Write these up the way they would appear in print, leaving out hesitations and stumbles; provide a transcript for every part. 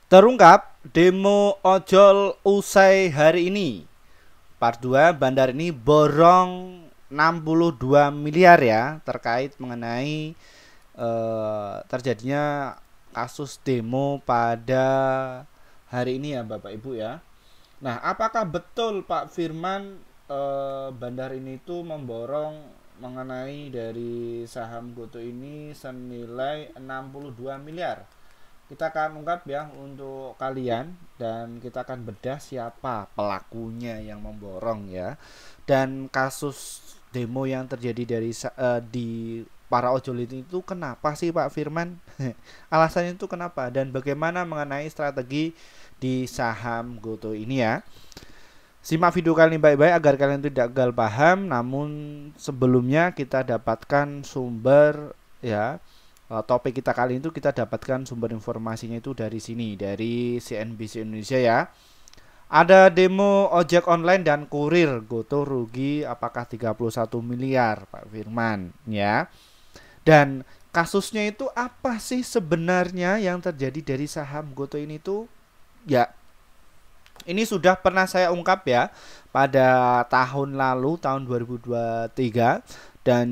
Terungkap demo ojol usai hari ini. Part 2, Bandar ini borong 62 miliar ya, terkait mengenai terjadinya kasus demo pada hari ini ya Bapak Ibu ya. Nah, apakah betul Pak Firman Bandar ini tuh memborong mengenai dari saham GoTo ini senilai 62 miliar? Kita akan ungkap ya untuk kalian, dan kita akan bedah siapa pelakunya yang memborong ya, dan kasus demo yang terjadi di para ojol itu kenapa sih Pak Firman? Alasannya itu kenapa, dan bagaimana mengenai strategi di saham GoTo ini ya. Simak video kali ini baik-baik agar kalian tidak gagal paham. Namun sebelumnya kita dapatkan sumber ya. Topik kita kali itu kita dapatkan sumber informasinya itu dari sini, dari CNBC Indonesia ya. Ada demo ojek online dan kurir GoTo rugi apakah 31 miliar Pak Firman ya. Dan kasusnya itu apa sih sebenarnya yang terjadi dari saham GoTo ini tuh? Ya, ini sudah pernah saya ungkap ya pada tahun lalu, tahun 2023, dan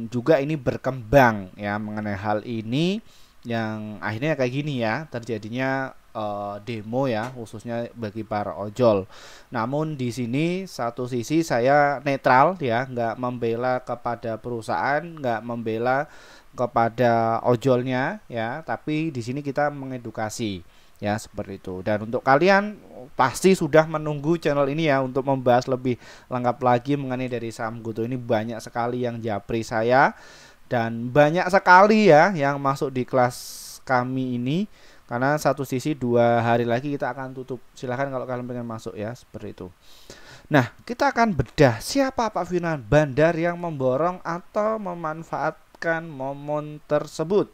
juga ini berkembang ya mengenai hal ini, yang akhirnya kayak gini ya terjadinya demo ya, khususnya bagi para ojol. Namun di sini satu sisi saya netral ya, nggak membela kepada perusahaan, nggak membela kepada ojolnya ya, tapi di sini kita mengedukasi ya, seperti itu. Dan untuk kalian pasti sudah menunggu channel ini ya untuk membahas lebih lengkap lagi mengenai dari saham GoTo ini. Banyak sekali yang japri saya dan banyak sekali ya yang masuk di kelas kami ini, karena satu sisi 2 hari lagi kita akan tutup. Silahkan kalau kalian pengen masuk ya, seperti itu. Nah, kita akan bedah siapa Pak Firman Bandar yang memborong atau memanfaatkan momen tersebut.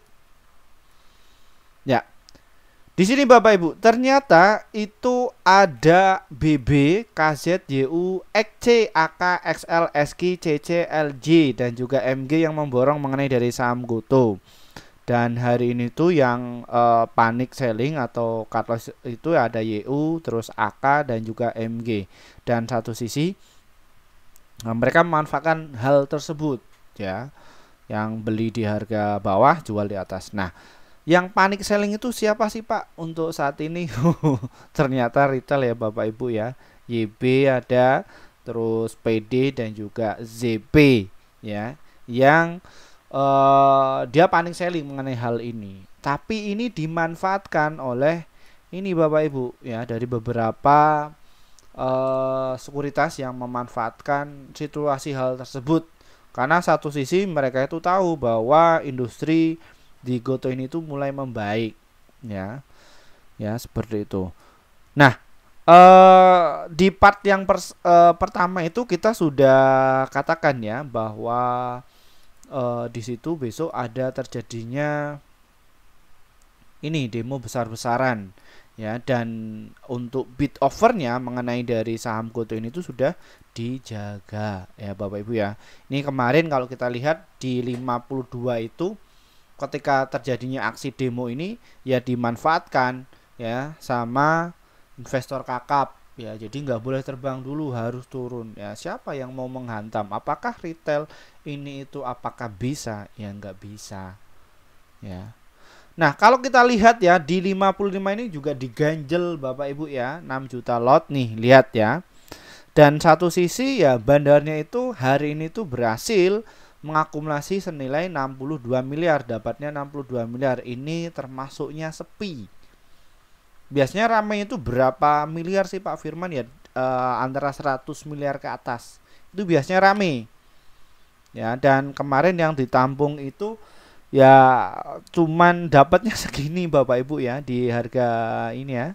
Ya, di sini Bapak Ibu, ternyata itu ada BB, KZ, YU, XC, AK, XL, SK, CC, LJ, dan juga MG yang memborong mengenai dari saham GoTo. Dan hari ini tuh yang panik selling atau cut loss itu ada YU, terus AK, dan juga MG. Dan satu sisi mereka memanfaatkan hal tersebut ya, yang beli di harga bawah, jual di atas. Nah, yang panik selling itu siapa sih Pak untuk saat ini? Ternyata retail ya Bapak Ibu ya. YB ada, terus PD dan juga ZP ya, yang dia panik selling mengenai hal ini. Tapi ini dimanfaatkan oleh ini Bapak Ibu ya, dari beberapa sekuritas yang memanfaatkan situasi hal tersebut. Karena satu sisi mereka itu tahu bahwa industri di GoTo ini tuh mulai membaik ya, ya seperti itu. Nah, di part yang pertama itu kita sudah katakan ya bahwa di situ besok ada terjadinya ini demo besar-besaran ya, dan untuk bid overnya mengenai dari saham GoTo ini tuh sudah dijaga ya Bapak Ibu ya. Ini kemarin kalau kita lihat di 52 itu, ketika terjadinya aksi demo ini ya dimanfaatkan ya sama investor kakap ya, jadi nggak boleh terbang dulu, harus turun ya. Siapa yang mau menghantam? Apakah retail ini itu apakah bisa? Ya nggak bisa ya. Nah, kalau kita lihat ya di 55 ini juga diganjel Bapak Ibu ya, 6 juta lot nih, lihat ya. Dan satu sisi ya bandarnya itu hari ini tuh berhasil mengakumulasi senilai 62 miliar, dapatnya 62 miliar. Ini termasuknya sepi. Biasanya ramai itu berapa miliar sih Pak Firman ya? Antara 100 miliar ke atas. Itu biasanya rame. Ya, dan kemarin yang ditampung itu ya cuman dapatnya segini Bapak Ibu ya di harga ini ya.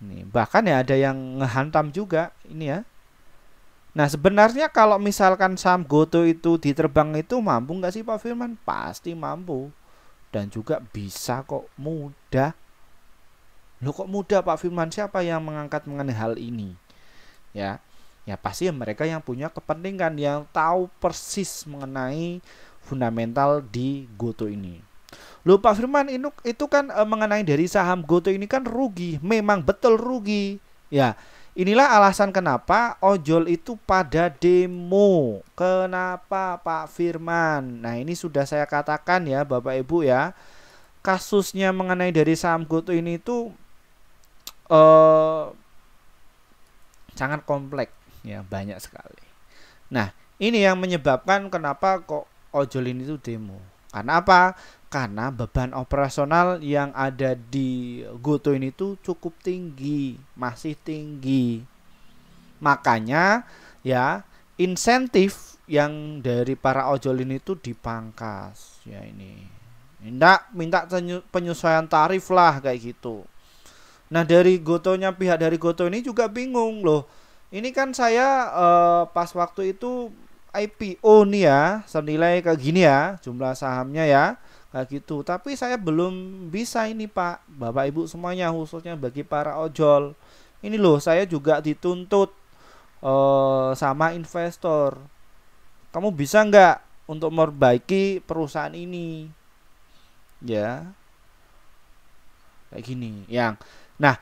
Nih, bahkan ya ada yang ngehantam juga ini ya. Nah, sebenarnya kalau misalkan saham GoTo itu diterbang itu mampu nggak sih Pak Firman? Pasti mampu. Dan juga bisa kok, mudah. Loh kok mudah Pak Firman? Siapa yang mengangkat mengenai hal ini? Ya, ya pasti ya mereka yang punya kepentingan, yang tahu persis mengenai fundamental di GoTo ini. Loh Pak Firman, itu kan mengenai dari saham GoTo ini kan rugi, memang betul rugi. Ya, inilah alasan kenapa ojol itu pada demo. Kenapa Pak Firman? Nah, ini sudah saya katakan ya Bapak Ibu ya. Kasusnya mengenai dari saham GoTo ini itu sangat kompleks ya, banyak sekali. Nah, ini yang menyebabkan kenapa kok ojol ini tuh demo. Karena apa? Karena beban operasional yang ada di GoTo ini tuh cukup tinggi, masih tinggi. Makanya ya insentif yang dari para ojol ini tuh dipangkas. Ya ini. Minta penyesuaian tarif lah kayak gitu. Nah, dari GoTo-nya, pihak dari GoTo ini juga bingung loh. Ini kan saya pas waktu itu IPO nih ya, senilai kayak gini ya, jumlah sahamnya ya, kayak gitu. Tapi saya belum bisa ini Pak, Bapak Ibu semuanya, khususnya bagi para ojol. Ini loh, saya juga dituntut sama investor. Kamu bisa nggak untuk memperbaiki perusahaan ini? Ya, kayak gini. Nah,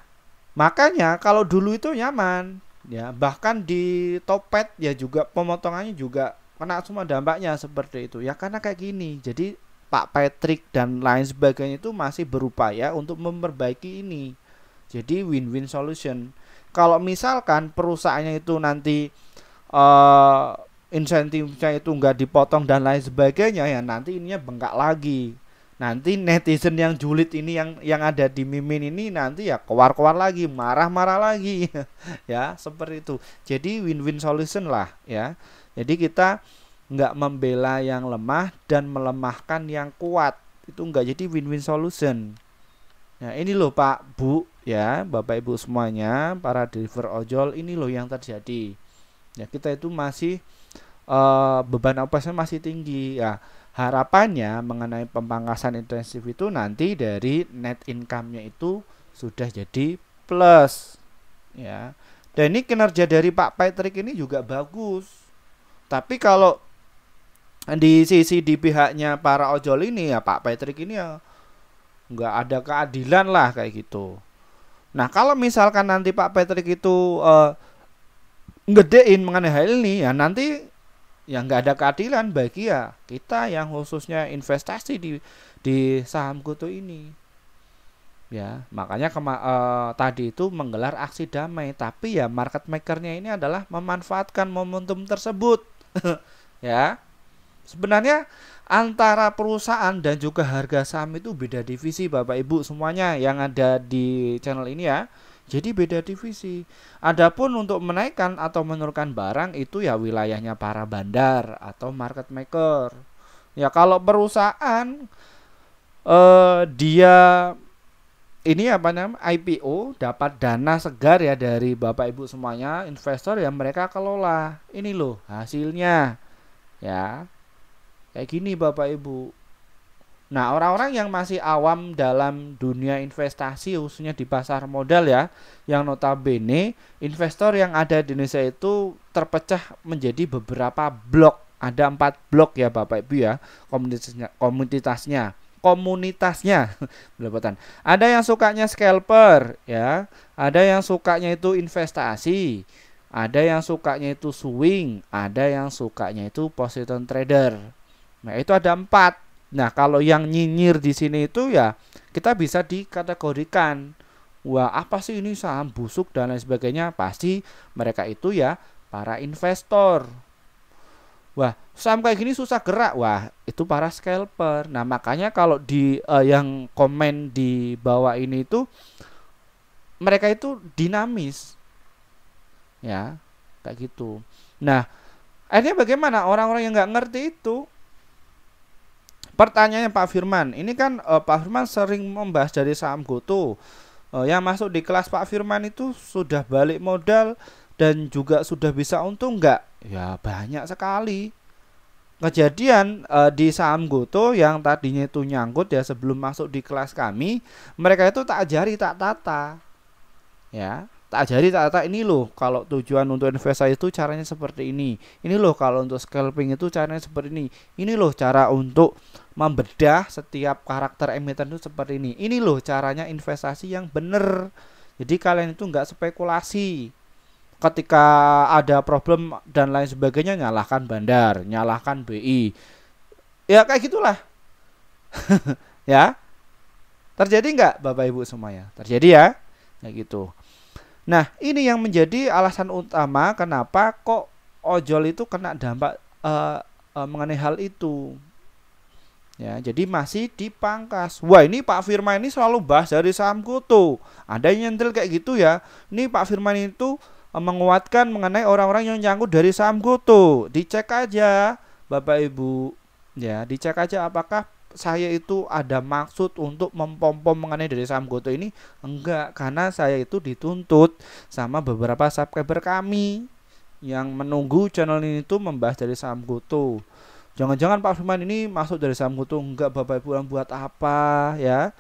makanya kalau dulu itu nyaman. Ya, bahkan di Topet ya juga pemotongannya juga kena semua dampaknya seperti itu. Ya karena kayak gini. Jadi Pak Patrick dan lain sebagainya itu masih berupaya untuk memperbaiki ini. Jadi win-win solution. Kalau misalkan perusahaannya itu nanti insentifnya itu nggak dipotong dan lain sebagainya, ya nanti ininya bengkak lagi. Nanti netizen yang julid ini yang ada di Mimin ini nanti ya keluar-keluar lagi, marah-marah lagi. Ya, seperti itu. Jadi win-win solution lah ya. Jadi kita nggak membela yang lemah dan melemahkan yang kuat. Itu enggak, jadi win-win solution. Nah, ini loh Pak, Bu ya, Bapak Ibu semuanya, para driver ojol, ini loh yang terjadi. Ya, kita itu masih beban operasional masih tinggi ya. Harapannya mengenai pemangkasan intensif itu nanti dari net income-nya itu sudah jadi plus ya. Dan ini kinerja dari Pak Patrick ini juga bagus. Tapi kalau di sisi di pihaknya para ojol ini ya, Pak Patrick ini ya nggak ada keadilan lah kayak gitu. Nah, kalau misalkan nanti Pak Patrick itu ngedein mengenai hal ini ya, nanti yang nggak ada keadilan bagi ya kita yang khususnya investasi di saham GoTo ini. Ya, makanya tadi itu menggelar aksi damai, tapi ya market makernya ini adalah memanfaatkan momentum tersebut. Ya. Sebenarnya antara perusahaan dan juga harga saham itu beda divisi Bapak Ibu semuanya yang ada di channel ini ya. Jadi beda divisi. Adapun untuk menaikkan atau menurunkan barang itu ya wilayahnya para bandar atau market maker. Ya kalau perusahaan dia ini apa namanya IPO dapat dana segar ya dari Bapak Ibu semuanya, investor ya mereka kelola. Ini loh hasilnya. Ya. Kayak gini Bapak Ibu. Nah, orang-orang yang masih awam dalam dunia investasi khususnya di pasar modal ya, yang notabene investor yang ada di Indonesia itu terpecah menjadi beberapa blok. Ada 4 blok ya Bapak Ibu ya, komunitasnya belepotan. Ada yang sukanya scalper ya, ada yang sukanya itu investasi, ada yang sukanya itu swing, ada yang sukanya itu position trader. Nah, itu ada 4. Nah, kalau yang nyinyir di sini itu ya kita bisa dikategorikan, wah apa sih ini saham busuk dan lain sebagainya. Pasti mereka itu ya para investor. Wah, saham kayak gini susah gerak. Wah, itu para scalper. Nah, makanya kalau di yang komen di bawah ini itu mereka itu dinamis. Ya, kayak gitu. Nah, akhirnya bagaimana orang-orang yang nggak ngerti itu? Pertanyaannya Pak Firman, ini kan Pak Firman sering membahas dari saham GoTo. Yang masuk di kelas Pak Firman itu sudah balik modal dan juga sudah bisa untung nggak? Ya banyak sekali. Kejadian di saham GoTo yang tadinya itu nyangkut ya sebelum masuk di kelas kami, mereka itu tak ajari tak tata. Ya. Tak ajari tak ini loh kalau tujuan untuk investasi itu caranya seperti ini loh kalau untuk scalping itu caranya seperti ini loh cara untuk membedah setiap karakter emiten itu seperti ini loh caranya investasi yang bener. Jadi kalian itu nggak spekulasi ketika ada problem dan lain sebagainya, nyalahkan bandar, nyalahkan BI, ya kayak gitulah. Ya, terjadi nggak Bapak Ibu semuanya? Terjadi ya, kayak gitu. Nah, ini yang menjadi alasan utama kenapa kok ojol itu kena dampak mengenai hal itu. Ya, jadi masih dipangkas. Wah, ini Pak Firman ini selalu bahas dari saham GoTo. Ada yang nyentil kayak gitu ya. Ini Pak Firman itu menguatkan mengenai orang-orang yang nyangkut dari saham GoTo. Dicek aja, Bapak Ibu. Ya, dicek aja apakah saya itu ada maksud untuk mempom-pom mengenai dari saham GoTo ini. Enggak, karena saya itu dituntut sama beberapa subscriber kami yang menunggu channel ini tuh membahas dari saham GoTo. Jangan-jangan Pak Firman ini masuk dari saham GoTo. Enggak, Bapak Ibu, yang buat apa ya?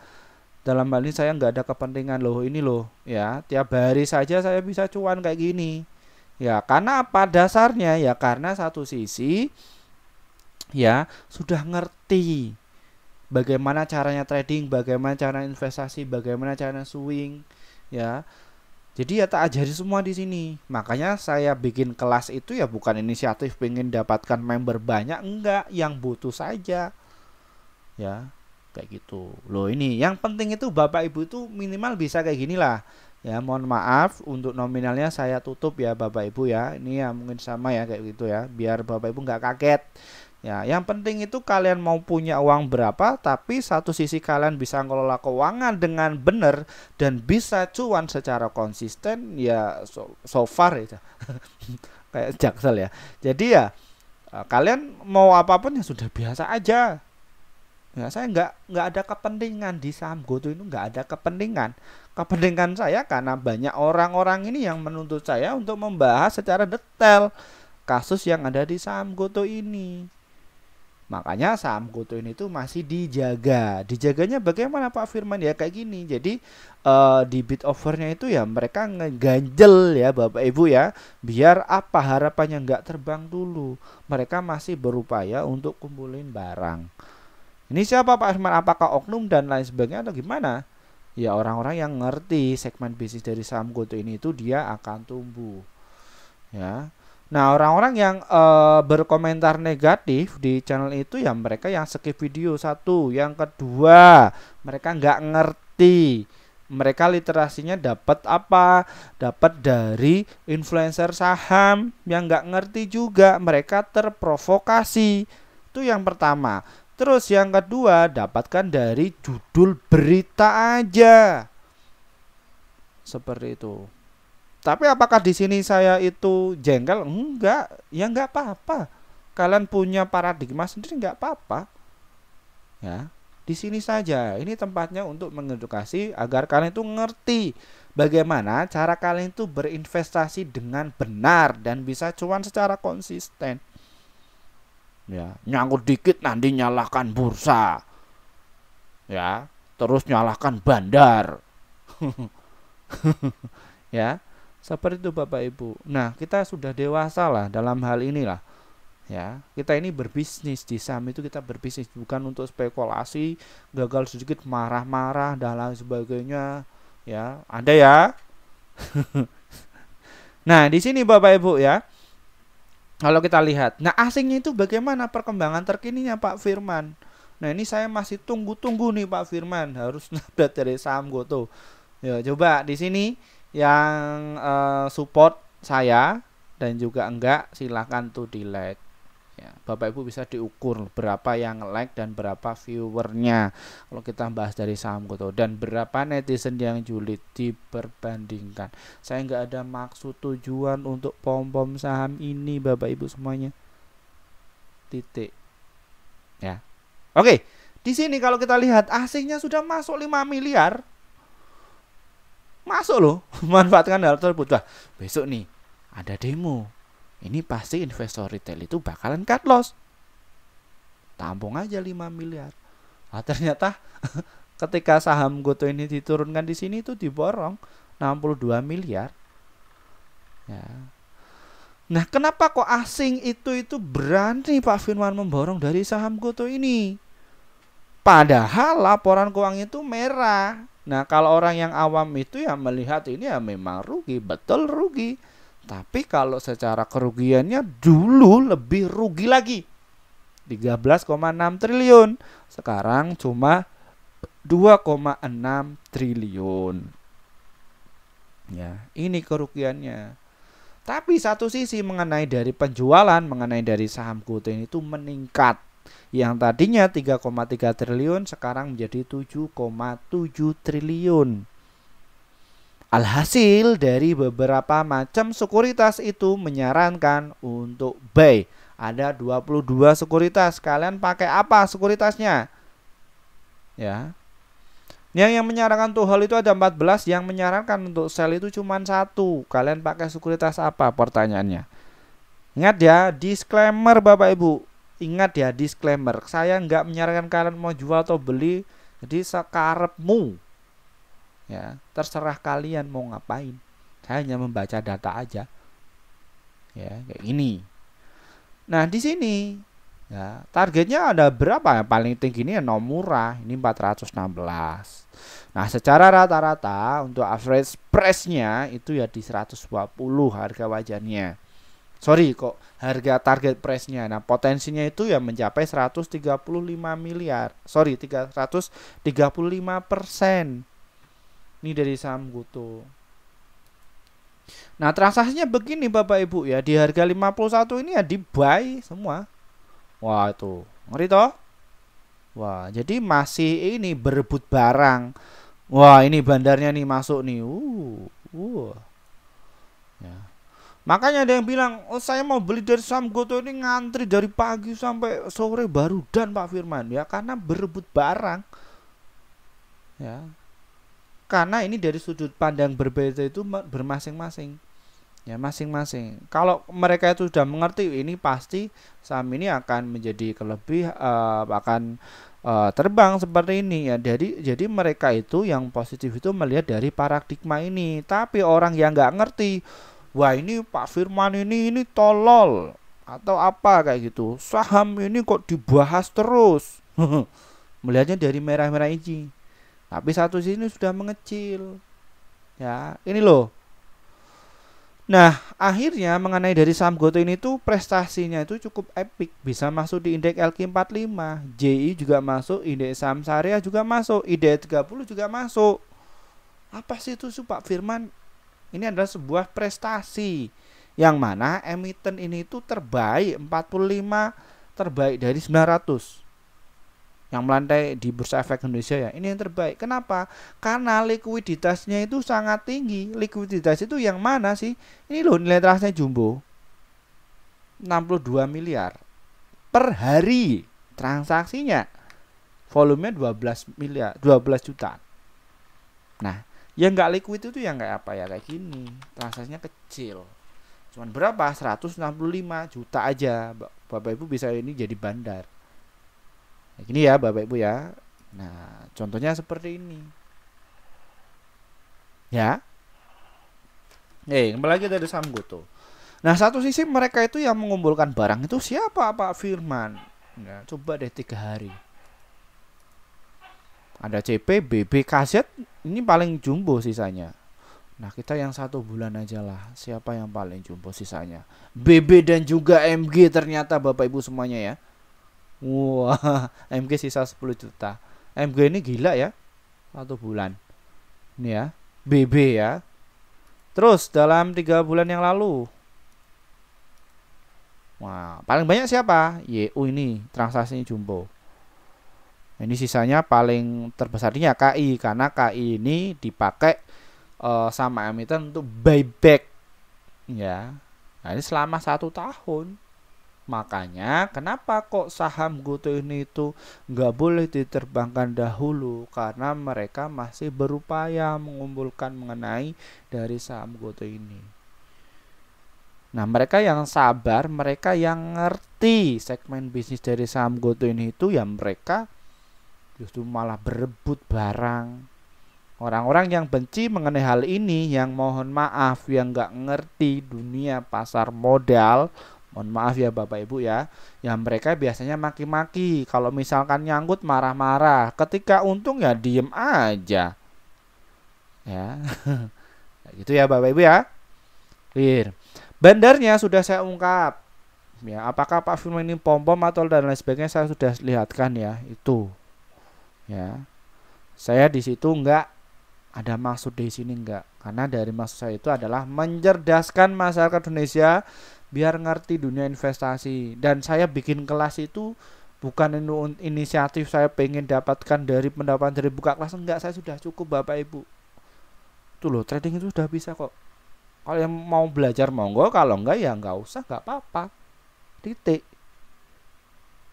Dalam hal ini saya nggak ada kepentingan loh, ini loh ya, tiap hari saja saya bisa cuan kayak gini. Ya, karena apa dasarnya? Ya karena satu sisi ya sudah ngerti bagaimana caranya trading, bagaimana cara investasi, bagaimana cara swing ya. Jadi ya tak ajari semua di sini. Makanya saya bikin kelas itu ya bukan inisiatif pengen dapatkan member banyak, enggak, yang butuh saja. Ya, kayak gitu. Loh, ini yang penting itu Bapak Ibu itu minimal bisa kayak gini lah. Ya, mohon maaf untuk nominalnya saya tutup ya Bapak Ibu ya. Ini ya mungkin sama ya kayak gitu ya, biar Bapak Ibu nggak kaget. Ya, yang penting itu kalian mau punya uang berapa, tapi satu sisi kalian bisa ngelola keuangan dengan benar dan bisa cuan secara konsisten ya, so far ya. Kayak Jaksel ya. Jadi ya kalian mau apapun ya sudah biasa aja. Ya, saya nggak ada kepentingan di saham GoTo itu, nggak ada kepentingan. Kepentingan saya karena banyak orang-orang ini yang menuntut saya untuk membahas secara detail kasus yang ada di saham GoTo ini. Makanya saham GoTo ini tuh masih dijaga. Dijaganya bagaimana Pak Firman? Ya kayak gini. Jadi di bid overnya itu ya mereka ngeganjel ya Bapak Ibu ya. Biar apa harapannya nggak terbang dulu. Mereka masih berupaya untuk kumpulin barang. Ini siapa Pak Firman? Apakah oknum dan lain sebagainya atau gimana? Ya orang-orang yang ngerti segmen bisnis dari saham GoTo ini itu dia akan tumbuh. Ya. Nah, orang-orang yang berkomentar negatif di channel itu ya mereka yang skip video satu, yang kedua mereka nggak ngerti, mereka literasinya dapat apa? Dapat dari influencer saham yang nggak ngerti juga, mereka terprovokasi. Itu yang pertama. Terus yang kedua dapatkan dari judul berita aja, seperti itu. Tapi apakah di sini saya itu jengkel? Enggak, ya enggak apa-apa. Kalian punya paradigma sendiri enggak apa-apa. Ya, di sini saja. Ini tempatnya untuk mengedukasi agar kalian itu ngerti bagaimana cara kalian itu berinvestasi dengan benar dan bisa cuan secara konsisten. Ya, nyangkut dikit nanti nyalahkan bursa. Ya, terus nyalahkan bandar. Ya. Seperti itu Bapak Ibu. Nah, kita sudah dewasa lah dalam hal inilah. Ya, kita ini berbisnis di saham itu, kita berbisnis bukan untuk spekulasi, gagal sedikit marah-marah dan lain sebagainya. Ya, ada ya. Nah, di sini Bapak Ibu ya. Kalau kita lihat, nah asingnya itu bagaimana perkembangan terkininya Pak Firman. Nah, ini saya masih tunggu-tunggu nih Pak Firman, harus update dari saham GoTo. Ya, coba di sini yang support saya dan juga enggak silahkan tuh di like ya. Bapak Ibu bisa diukur berapa yang like dan berapa viewernya kalau kita bahas dari saham GoTo, dan berapa netizen yang julid diperbandingkan. Saya enggak ada maksud tujuan untuk pom-pom saham ini Bapak Ibu semuanya, titik ya. Oke, di sini kalau kita lihat asingnya sudah masuk 5 miliar. Masuk loh, manfaatkan hal tersebut. Wah, besok nih ada demo, ini pasti investor retail itu bakalan cut loss, tampung aja 5 miliar. Nah, ternyata ketika saham GoTo ini diturunkan di sini itu diborong 62 miliar. Ya. Nah, kenapa kok asing itu berani Pak Firman memborong dari saham GoTo ini? Padahal laporan keuangan itu merah. Nah, kalau orang yang awam itu ya melihat ini ya memang rugi, betul rugi. Tapi kalau secara kerugiannya dulu lebih rugi lagi. 13,6 triliun. Sekarang cuma 2,6 triliun. Ya, ini kerugiannya. Tapi satu sisi mengenai dari penjualan, mengenai dari saham GoTo ini itu meningkat. Yang tadinya 3,3 triliun sekarang menjadi 7,7 triliun. Alhasil dari beberapa macam sekuritas itu menyarankan untuk buy. Ada 22 sekuritas. Kalian pakai apa sekuritasnya? Ya. Yang menyarankan tuh hal itu ada 14, yang menyarankan untuk sell itu cuma 1. Kalian pakai sekuritas apa pertanyaannya? Ingat ya, disclaimer Bapak Ibu. Ingat ya, disclaimer. Saya nggak menyarankan kalian mau jual atau beli. Jadi sekarepmu. Ya, terserah kalian mau ngapain. Saya hanya membaca data aja. Ya, kayak gini. Nah, di sini ya, targetnya ada berapa ya? Paling tinggi ini ya Nomura, ini 416. Nah, secara rata-rata untuk average price-nya itu ya di 120 harga wajarnya. Sorry kok harga target price-nya. Nah, potensinya itu ya mencapai 135 miliar. Sorry, 335%. Ini dari saham GoTo. Nah, transaksinya begini Bapak Ibu ya, di harga 51 ini ya di buy semua. Wah, itu ngeri toh. Wah, jadi masih ini berebut barang. Wah, ini bandarnya nih masuk nih. Ya. Makanya ada yang bilang, oh saya mau beli dari saham GoTo ini ngantri dari pagi sampai sore baru dan Pak Firman. Ya karena berebut barang. Ya. Karena ini dari sudut pandang berbeda itu bermasing-masing. Ya masing-masing. Kalau mereka itu sudah mengerti ini pasti saham ini akan menjadi akan terbang seperti ini ya. Jadi mereka itu yang positif itu melihat dari paradigma ini. Tapi orang yang nggak ngerti, wah ini Pak Firman ini tolol atau apa kayak gitu. Saham ini kok dibahas terus. Melihatnya dari merah-merah ini. Tapi satu sini sudah mengecil. Ya, ini loh. Nah, akhirnya mengenai dari saham GoTo ini tuh prestasinya itu cukup epic. Bisa masuk di indeks LQ45, JI juga masuk, indeks saham syariah juga masuk, IDX 30 juga masuk. Apa sih itu Pak Firman? Ini adalah sebuah prestasi yang mana emiten ini itu terbaik 45 terbaik dari 900 yang melantai di Bursa Efek Indonesia ya. Ini yang terbaik. Kenapa? Karena likuiditasnya itu sangat tinggi. Likuiditas itu yang mana sih? Ini loh nilai transaksinya jumbo. 62 miliar per hari transaksinya. Volumenya 12 miliar, 12 juta. Nah, yang nggak liquid itu yang kayak apa ya? Kayak gini. Transaksinya kecil. Cuman berapa? 165 juta aja. Bapak Ibu bisa ini jadi bandar. Gini ya Bapak Ibu ya. Nah, contohnya seperti ini. Ya. Kembali lagi dari saham GoTo. Nah, satu sisi mereka itu yang mengumpulkan barang itu siapa Pak Firman? Nah, coba deh 3 hari. Ada CP, BB, KZ, ini paling jumbo sisanya. Nah, kita yang 1 bulan aja lah. Siapa yang paling jumbo sisanya? BB dan juga MG ternyata Bapak Ibu semuanya ya. Wah, MG sisa 10 juta. MG ini gila ya. 1 bulan. Ini ya, BB ya. Terus dalam 3 bulan yang lalu. Wah, paling banyak siapa? YU ini transaksinya jumbo. Ini sisanya paling terbesarnya KI karena KI ini dipakai sama emiten untuk buyback. Ya. Nah, ini selama 1 tahun. Makanya kenapa kok saham GoTo ini itu nggak boleh diterbangkan dahulu, karena mereka masih berupaya mengumpulkan mengenai dari saham GoTo ini. Nah, mereka yang sabar, mereka yang ngerti segmen bisnis dari saham GoTo ini itu ya mereka justru malah berebut barang. Orang-orang yang benci mengenai hal ini, yang mohon maaf, yang nggak ngerti dunia pasar modal, mohon maaf ya Bapak Ibu ya, yang mereka biasanya maki-maki, kalau misalkan nyangkut marah-marah, ketika untung ya diem aja, ya, gitu ya Bapak Ibu ya, clear. Bandarnya sudah saya ungkap, ya, apakah Pak Firman ini pom-pom atau dan lain sebagainya saya sudah lihatkan ya, itu, ya, saya di situ nggak ada maksud di sini enggak, karena dari maksud saya itu adalah mencerdaskan masyarakat Indonesia biar ngerti dunia investasi. Dan saya bikin kelas itu bukan inisiatif saya pengen dapatkan dari pendapatan dari buka kelas, enggak, saya sudah cukup Bapak Ibu. Tuh loh, trading itu sudah bisa kok. Kalau yang mau belajar monggo, kalau enggak ya enggak usah, enggak apa-apa. Titik.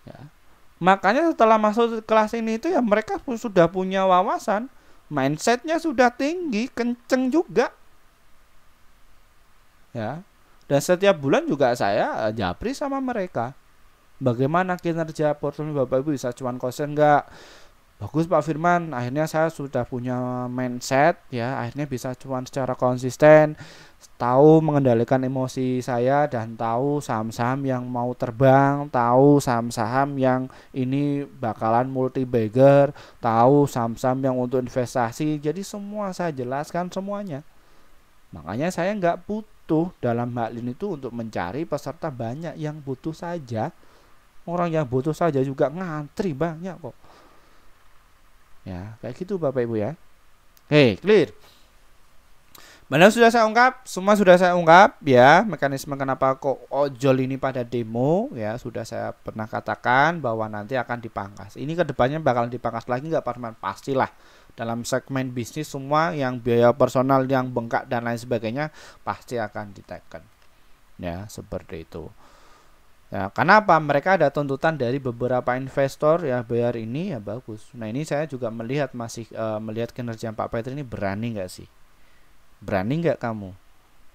Ya. Makanya setelah masuk kelas ini itu ya mereka sudah punya wawasan, mindsetnya sudah tinggi, kenceng juga, ya. Dan setiap bulan juga saya japri sama mereka. Bagaimana kinerja portfolio Bapak Ibu, bisa cuan kosen enggak? Bagus Pak Firman, akhirnya saya sudah punya mindset ya, akhirnya bisa cuan secara konsisten, tahu mengendalikan emosi saya dan tahu saham-saham yang mau terbang, tahu saham-saham yang ini bakalan multi bagger, tahu saham-saham yang untuk investasi. Jadi semua saya jelaskan semuanya. Makanya saya nggak butuh dalam hal ini tuh untuk mencari peserta banyak, yang butuh saja. Orang yang butuh saja juga ngantri banyak kok. Ya, kayak gitu Bapak Ibu ya. Oke, clear. Mana sudah saya ungkap, semua sudah saya ungkap ya, mekanisme kenapa kok ojol ini pada demo ya, sudah saya pernah katakan bahwa nanti akan dipangkas. Ini kedepannya bakalan dipangkas lagi nggak Pak? Pastilah. Dalam segmen bisnis semua yang biaya personal yang bengkak dan lain sebagainya pasti akan diteken. Ya, seperti itu. Ya, kenapa? Mereka ada tuntutan dari beberapa investor ya, bayar ini ya bagus. Nah ini saya juga melihat melihat kinerja Pak Petri ini, berani nggak sih? Berani nggak kamu?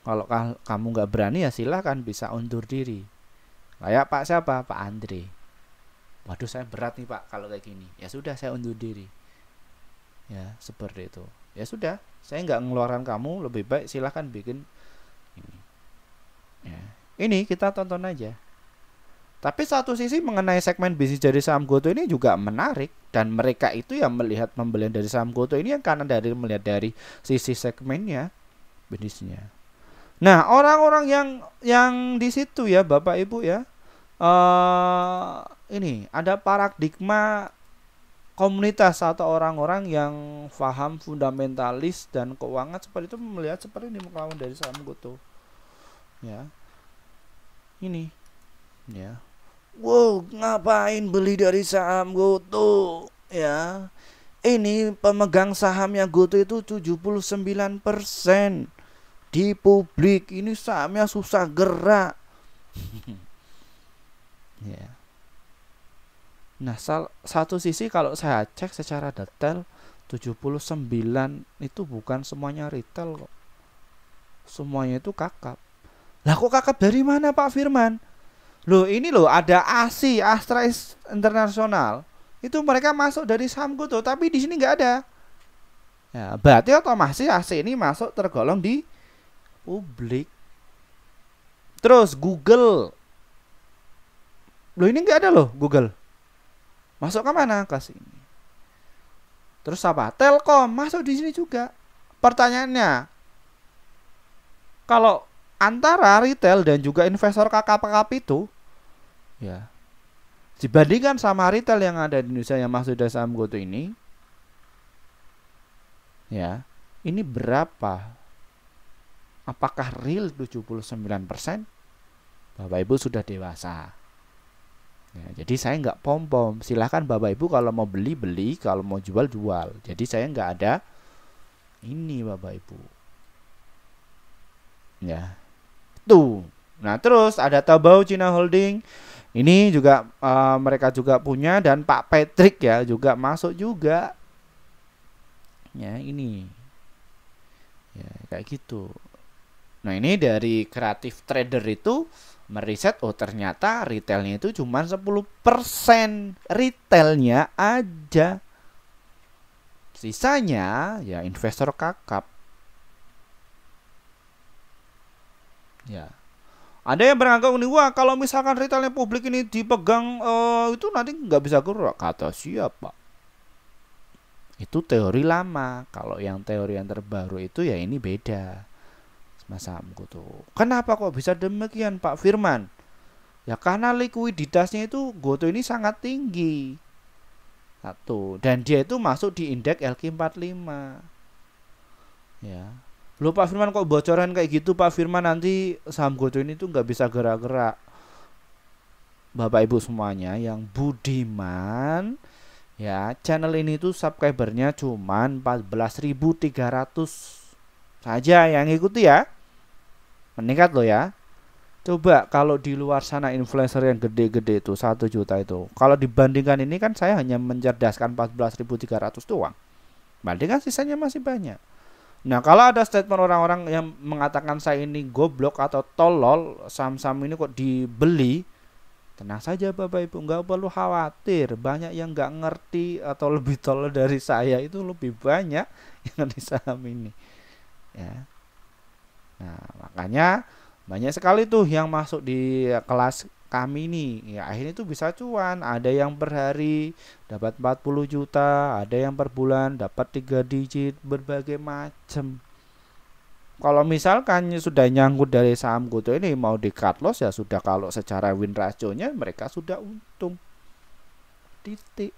Kalau kamu nggak berani ya silahkan bisa undur diri. Kayak Pak siapa? Pak Andre. Waduh saya berat nih Pak kalau kayak gini. Ya sudah saya undur diri. Ya seperti itu. Ya sudah, saya nggak ngeluarkan kamu, lebih baik silahkan bikin ini. Ya, ini kita tonton aja. Tapi satu sisi mengenai segmen bisnis dari saham GoTo ini juga menarik, dan mereka itu yang melihat pembelian dari saham GoTo ini yang karena dari melihat dari sisi segmennya bisnisnya. Nah, orang-orang yang di situ ya Bapak Ibu ya, ini ada paradigma komunitas atau orang-orang yang paham fundamentalis dan keuangan seperti itu melihat seperti ini melawan dari saham GoTo. Ya. Ini ya. Wow, ngapain beli dari saham GoTo ya? Ini pemegang sahamnya GoTo itu 79% di publik. Ini sahamnya susah gerak. Ya. Nah, satu sisi kalau saya cek secara detail 79 itu bukan semuanya retail kok. Semuanya itu kakap. Lah kok kakap dari mana Pak Firman? Loh ini loh ada ASI, Astra Internasional. Itu mereka masuk dari saham GoTo, tapi di sini nggak ada. Ya, berarti otomatis ASI ini masuk tergolong di publik. Terus Google. Loh ini nggak ada loh Google. Masuk ke mana? Ke sini. Terus apa? Telkom masuk di sini juga. Pertanyaannya, kalau antara retail dan juga investor kakap-kakap itu ya, dibandingkan sama retail yang ada di Indonesia yang masuk dari saham GoTo ini ya, ini berapa? Apakah real 79%? Bapak Ibu sudah dewasa ya, jadi saya nggak pom-pom. Silahkan Bapak Ibu kalau mau beli, kalau mau jual, jual. Jadi saya nggak ada ini Bapak Ibu ya. Tuh. Nah, terus ada Taobao China Holding. Ini juga mereka juga punya, dan Pak Patrick ya juga masuk juga. Ya, ini. Ya, kayak gitu. Nah, ini dari kreatif trader itu meriset, oh ternyata retailnya itu cuma 10%. Retailnya aja. Sisanya ya investor kakap. Ya. Ada yang beranggap ini, wah kalau misalkan retailnya publik ini dipegang itu nanti nggak bisa gerak. Kata siapa? Itu teori lama. Kalau yang teori yang terbaru itu ya ini beda. Mas Hamku tuh. Kenapa kok bisa demikian Pak Firman? Ya karena likuiditasnya itu Goto ini sangat tinggi. Satu. Dan dia itu masuk di indeks LQ45. Ya. Loh Pak Firman kok bocoran kayak gitu Pak Firman, nanti saham Goto ini tuh nggak bisa gerak-gerak. Bapak Ibu semuanya yang budiman, ya channel ini tuh subscribernya cuman 14.300 saja yang ikuti ya. Meningkat loh ya. Coba kalau di luar sana influencer yang gede-gede itu 1 juta itu, kalau dibandingkan ini kan saya hanya mencerdaskan 14.300 doang. Bandingkan sisanya masih banyak. Nah kalau ada statement orang-orang yang mengatakan saya ini goblok atau tolol, saham-saham ini kok dibeli, tenang saja Bapak Ibu, nggak perlu khawatir. Banyak yang nggak ngerti atau lebih tolol dari saya itu lebih banyak yang di saham ini ya. Nah makanya banyak sekali tuh yang masuk di kelas kami nih ya, akhirnya tuh bisa cuan. Ada yang per hari dapat 40 juta, ada yang per bulan dapat 3 digit, berbagai macam. Kalau misalkan sudah nyangkut dari saham Goto ini mau di cut loss ya sudah, kalau secara win ratio-nya mereka sudah untung. Titik.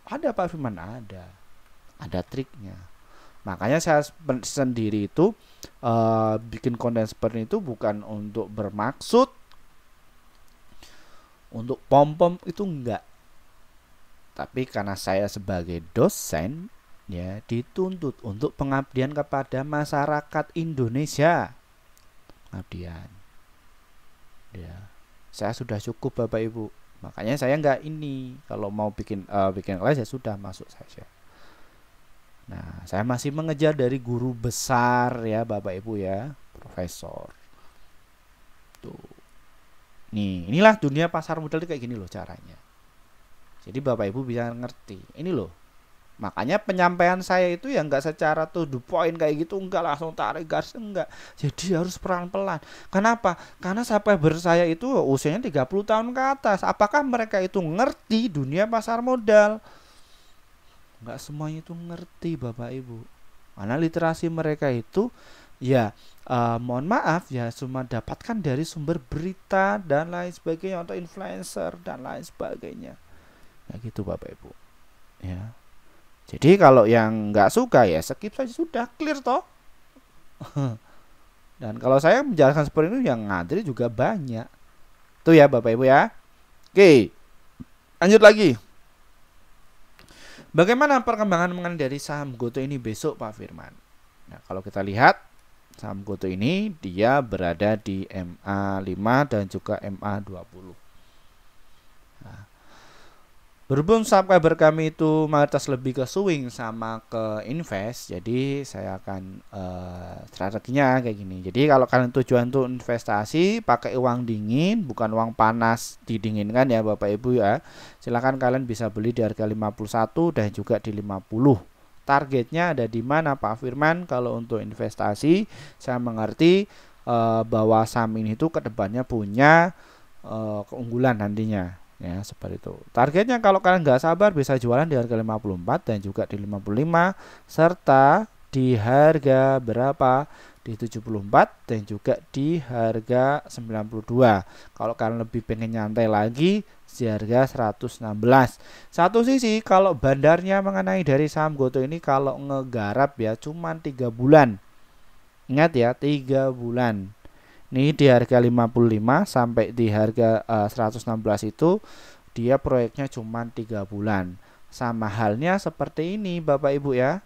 Ada Pak Firman, ada triknya. Makanya saya sendiri itu bikin konten seperti itu bukan untuk bermaksud untuk pom-pom, itu enggak. Tapi karena saya sebagai dosen ya dituntut untuk pengabdian kepada masyarakat Indonesia. Pengabdian. Ya. Saya sudah cukup Bapak Ibu. Makanya saya enggak ini, kalau mau bikin kelas ya sudah masuk saja. Nah, saya masih mengejar dari guru besar ya Bapak Ibu ya, profesor. Tuh. Nih, inilah dunia pasar modal kayak gini loh caranya. Jadi Bapak Ibu bisa ngerti. Ini loh. Makanya penyampaian saya itu ya enggak secara to the point kayak gitu, enggak langsung tarik garis, enggak. Jadi harus pelan-pelan. Kenapa? Karena subscriber saya itu usianya 30 tahun ke atas. Apakah mereka itu ngerti dunia pasar modal? Enggak semuanya itu ngerti Bapak Ibu. Karena literasi mereka itu ya mohon maaf ya cuma dapatkan dari sumber berita dan lain sebagainya, atau influencer dan lain sebagainya. Ya gitu Bapak Ibu. Ya. Jadi kalau yang nggak suka ya skip saja sudah, clear toh. Dan kalau saya menjelaskan seperti itu yang ngantri juga banyak. Tuh ya Bapak Ibu ya. Oke. Lanjut lagi. Bagaimana perkembangan mengenai dari saham Goto ini besok Pak Firman? Nah, kalau kita lihat saham Goto ini dia berada di MA5 dan juga MA20. Nah, berhubung subscriber kami itu mayoritas lebih ke swing sama ke invest, jadi saya akan strateginya kayak gini. Jadi kalau kalian tujuan untuk investasi pakai uang dingin, bukan uang panas didinginkan ya Bapak Ibu ya, silakan kalian bisa beli di harga 51 dan juga di 50. Targetnya ada di mana Pak Firman? Kalau untuk investasi saya mengerti bahwa saham ini tuh kedepannya punya keunggulan nantinya ya, seperti itu. Targetnya kalau kalian nggak sabar bisa jualan di harga 54 dan juga di 55 serta di harga berapa? Di 74 dan juga di harga 92. Kalau kalian lebih pengen nyantai lagi di harga 116. Satu sisi kalau bandarnya mengenai dari saham Goto ini, kalau ngegarap ya cuman 3 bulan. Ingat ya, 3 bulan. Ini di harga 55 sampai di harga 116 itu dia proyeknya cuma 3 bulan. Sama halnya seperti ini Bapak Ibu ya.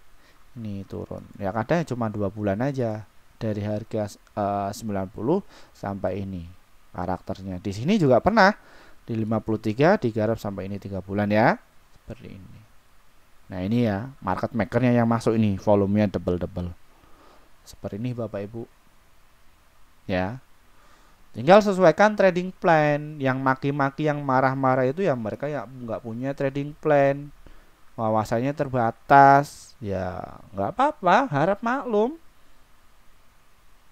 Ini turun. Ya kadang cuma 2 bulan aja. Dari harga 90 sampai ini. Karakternya. Di sini juga pernah di 53 digarap sampai ini 3 bulan ya. Seperti ini. Nah, ini ya market makernya yang masuk ini, volumenya double-double. Seperti ini Bapak Ibu. Ya, tinggal sesuaikan trading plan. Yang maki-maki, yang marah-marah itu ya mereka ya nggak punya trading plan wawasannya terbatas, ya nggak apa-apa, harap maklum,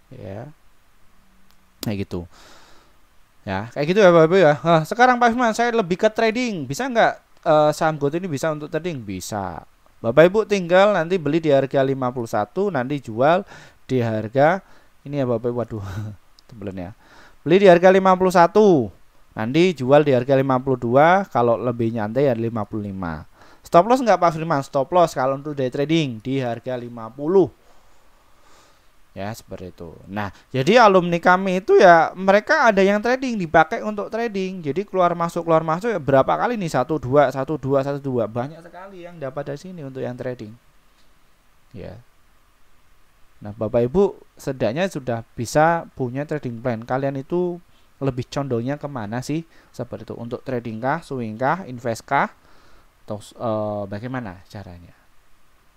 ya, kayak gitu, ya, kayak gitu ya Bapak Ibu ya. Nah, sekarang Pak Firman, saya lebih ke trading, bisa nggak saham GoTo ini bisa untuk trading? Bisa. Bapak Ibu tinggal nanti beli di harga 51, nanti jual di harga ini ya Bapak Ibu, waduh, tebelan ya. Beli di harga 51, nanti jual di harga 52, kalau lebih nyantai ya 55. Stop loss nggak Pak Firman? Stop loss kalau untuk day trading di harga 50. Ya, seperti itu. Nah, jadi alumni kami itu ya mereka ada yang trading, dipakai untuk trading. Jadi keluar masuk ya berapa kali nih? 12, 12, 12. Banyak sekali yang dapat dari sini untuk yang trading. Ya. Nah, Bapak Ibu setidaknya sudah bisa punya trading plan. Kalian itu lebih condongnya kemana sih? Seperti itu. Untuk trading kah, swing kah, invest kah? Atau bagaimana caranya?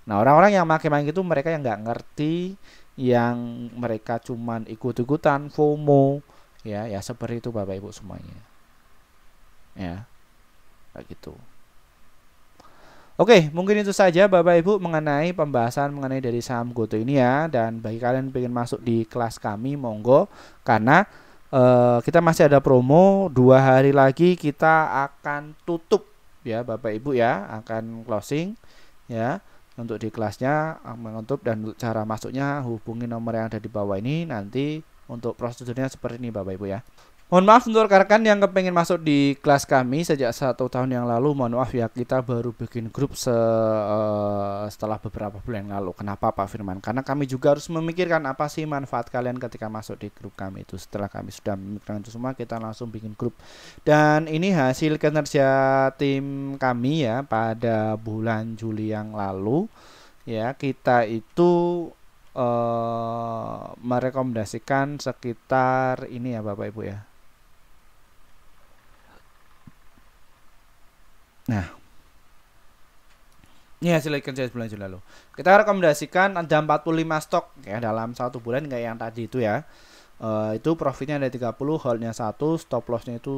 Nah, orang-orang yang makin itu mereka yang nggak ngerti, yang mereka cuman ikut-ikutan FOMO, ya seperti itu Bapak Ibu semuanya, ya kayak gitu. Oke, mungkin itu saja Bapak Ibu mengenai pembahasan mengenai dari saham GoTo ini ya. Dan bagi kalian yang ingin masuk di kelas kami, monggo, karena kita masih ada promo 2 hari lagi kita akan tutup ya Bapak Ibu ya, akan closing ya. Untuk di kelasnya menutup, dan untuk cara masuknya hubungi nomor yang ada di bawah ini. Nanti untuk prosedurnya seperti ini Bapak Ibu ya. Mohon maaf untuk rekan-rekan yang kepengen masuk di kelas kami sejak 1 tahun yang lalu. Mohon maaf ya, kita baru bikin grup setelah beberapa bulan lalu. Kenapa Pak Firman? Karena kami juga harus memikirkan apa sih manfaat kalian ketika masuk di grup kami itu. Setelah kami sudah memikirkan itu semua, kita langsung bikin grup. Dan ini hasil kinerja tim kami ya pada bulan Juli yang lalu. Ya, kita itu merekomendasikan sekitar ini ya Bapak Ibu ya. Nah, ini hasil kerja bulan Juli lalu. Kita rekomendasikan ada 45 stok ya dalam 1 bulan kayak yang tadi itu ya. Itu profitnya ada 30, holdnya 1, stop lossnya itu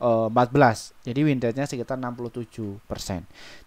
14. Jadi win rate-nya sekitar 67%.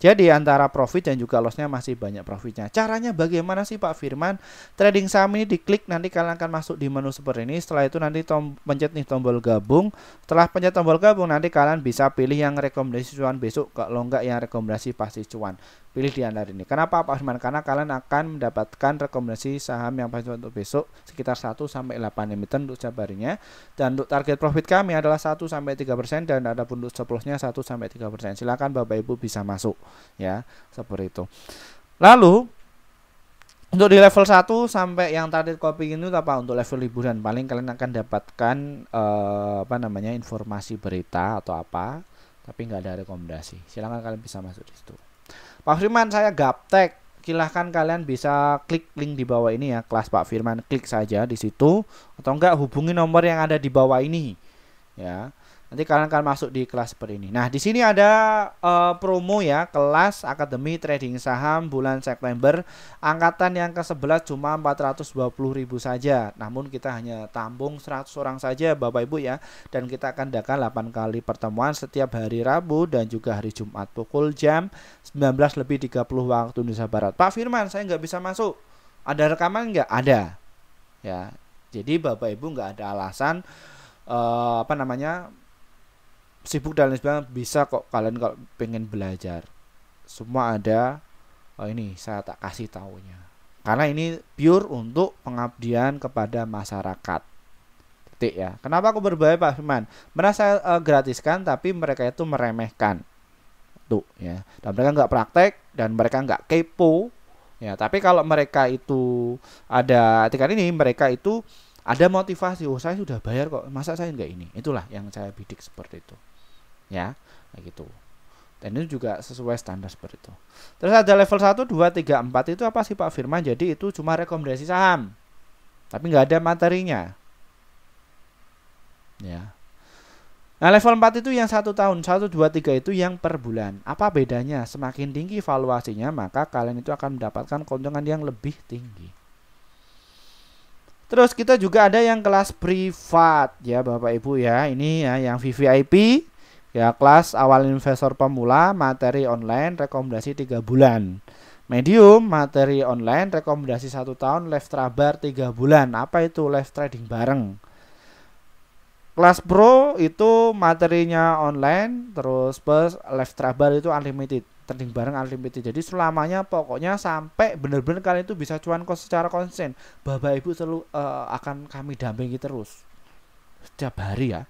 Jadi antara profit dan juga lossnya masih banyak profitnya. Caranya bagaimana sih Pak Firman? Trading saham ini diklik, nanti kalian akan masuk di menu seperti ini. Setelah itu nanti pencet nih tombol gabung. Setelah pencet tombol gabung, nanti kalian bisa pilih yang rekomendasi cuan besok. Kalau enggak yang rekomendasi pasti cuan. Pilih di antara ini. Kenapa Pak Firman? Karena kalian akan mendapatkan rekomendasi saham yang pasti untuk besok sekitar 1-8 emiten untuk setiap harinya. Dan untuk target profit kami adalah 1-3%, dan ada pun untuk stop loss-nya 1-3%. Silakan Bapak Ibu bisa masuk ya, seperti itu. Lalu untuk di level 1 sampai yang target copy itu apa? Untuk level liburan paling kalian akan dapatkan informasi berita atau apa, tapi nggak ada rekomendasi. Silakan kalian bisa masuk di situ. Pak Firman, saya gaptek. Silahkan kalian bisa klik link di bawah ini ya, kelas Pak Firman, klik saja di situ, atau enggak hubungi nomor yang ada di bawah ini ya. Nanti kalian akan masuk di kelas seperti ini. Nah, di sini ada promo ya, kelas Akademi Trading Saham bulan September. Angkatan yang ke-11 cuma 420.000 saja. Namun kita hanya tampung 100 orang saja Bapak Ibu ya. Dan kita akan adakan 8 kali pertemuan setiap hari Rabu dan juga hari Jumat pukul jam 19:30 waktu Indonesia Barat. Pak Firman, saya nggak bisa masuk. Ada rekaman nggak? Ada. Ya. Jadi Bapak Ibu nggak ada alasan sibuk dan lain sebagainya, bisa kok kalian kalau pengen belajar. Semua ada. Ini saya tak kasih taunya. Karena ini pure untuk pengabdian kepada masyarakat. Titik ya. Kenapa aku berbahaya Pak Firman? Merasa gratiskan tapi mereka itu meremehkan. Tuh ya. Dan mereka nggak praktek dan mereka nggak kepo. Ya, tapi kalau mereka itu ada etikat ini, mereka itu ada motivasi. Oh, saya sudah bayar kok, masa saya nggak ini? Itulah yang saya bidik seperti itu. Ya, kayak gitu. Dan itu juga sesuai standar seperti itu. Terus ada level 1, 2, 3, 4 itu apa sih Pak Firman? Jadi itu cuma rekomendasi saham, tapi nggak ada materinya. Ya. Nah, level 4 itu yang 1 tahun, 1, 2, 3 itu yang per bulan. Apa bedanya? Semakin tinggi valuasinya, maka kalian itu akan mendapatkan keuntungan yang lebih tinggi. Terus kita juga ada yang kelas privat ya Bapak Ibu ya. Ini ya yang VVIP. Ya, kelas awal investor pemula, materi online, rekomendasi 3 bulan. Medium, materi online, rekomendasi 1 tahun, live trabar 3 bulan. Apa itu live trading bareng? Kelas pro itu materinya online, terus plus live trabar itu unlimited, trading bareng unlimited. Jadi selamanya pokoknya sampai benar-benar kalian itu bisa cuan secara konsisten. Bapak Ibu selalu akan kami dampingi terus setiap hari ya,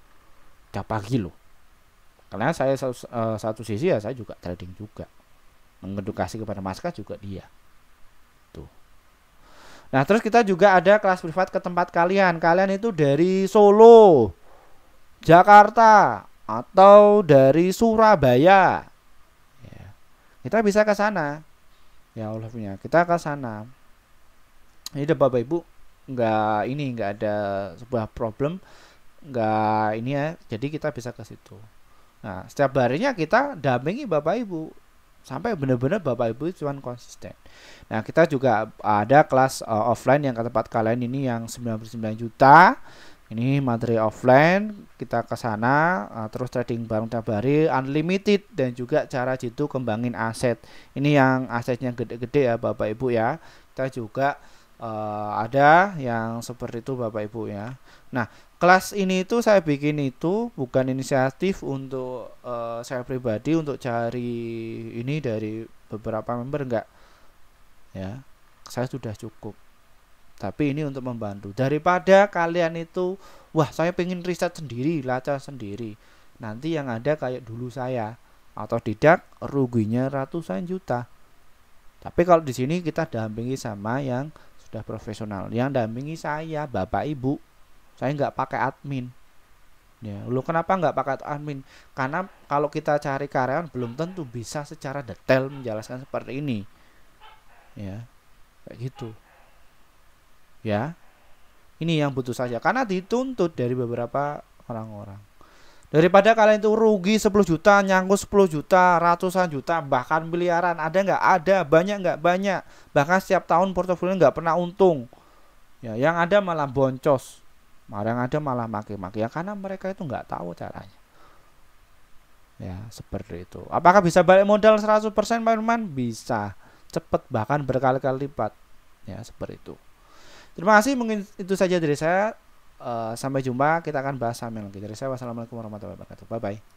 setiap pagi loh. Karena saya satu sisi ya saya juga trading juga, mengedukasi kepada masyarakat juga dia. Tuh. Nah, terus kita juga ada kelas privat ke tempat kalian. Kalian itu dari Solo, Jakarta, atau dari Surabaya. Ya, kita bisa ke sana. Ya Allah punya, kita ke sana. Ini deh Bapak Ibu, nggak ada sebuah problem, nggak ini ya. Jadi kita bisa ke situ. Nah, setiap harinya kita dampingi Bapak Ibu sampai benar-benar Bapak Ibu cuman konsisten. Nah, kita juga ada kelas offline yang ke tempat kalian ini yang 99 juta. Ini materi offline, kita ke sana terus trading bareng tiap hari unlimited dan juga cara jitu kembangin aset. Ini yang asetnya gede-gede ya Bapak Ibu ya. Kita juga ada yang seperti itu Bapak Ibu ya. Nah, kelas ini itu saya bikin itu bukan inisiatif untuk saya pribadi untuk cari ini dari beberapa member, enggak ya, saya sudah cukup, tapi ini untuk membantu daripada kalian itu wah saya pengen riset sendiri, lacak sendiri, nanti yang ada kayak dulu saya atau tidak ruginya ratusan juta. Tapi kalau di sini kita dampingi sama yang sudah profesional, yang dampingi saya Bapak Ibu. Saya nggak pakai admin. Ya, lu kenapa nggak pakai admin? Karena kalau kita cari karyawan belum tentu bisa secara detail menjelaskan seperti ini. Ya, kayak gitu. Ya, ini yang butuh saja. Karena dituntut dari beberapa orang-orang. Daripada kalian itu rugi 10 juta, nyangkut 10 juta, ratusan juta, bahkan miliaran. Ada nggak? Ada. Banyak nggak? Banyak. Bahkan setiap tahun portofolio nggak pernah untung. Ya, yang ada malah boncos. Yang ada malah maki-maki ya, karena mereka itu nggak tahu caranya. Ya, seperti itu. Apakah bisa balik modal 100% Pak Irman? Bisa. Cepat, bahkan berkali-kali lipat. Ya, seperti itu. Terima kasih, mungkin itu saja dari saya. Sampai jumpa, kita akan bahas saham lagi. Dari saya, wassalamualaikum warahmatullahi wabarakatuh. Bye bye.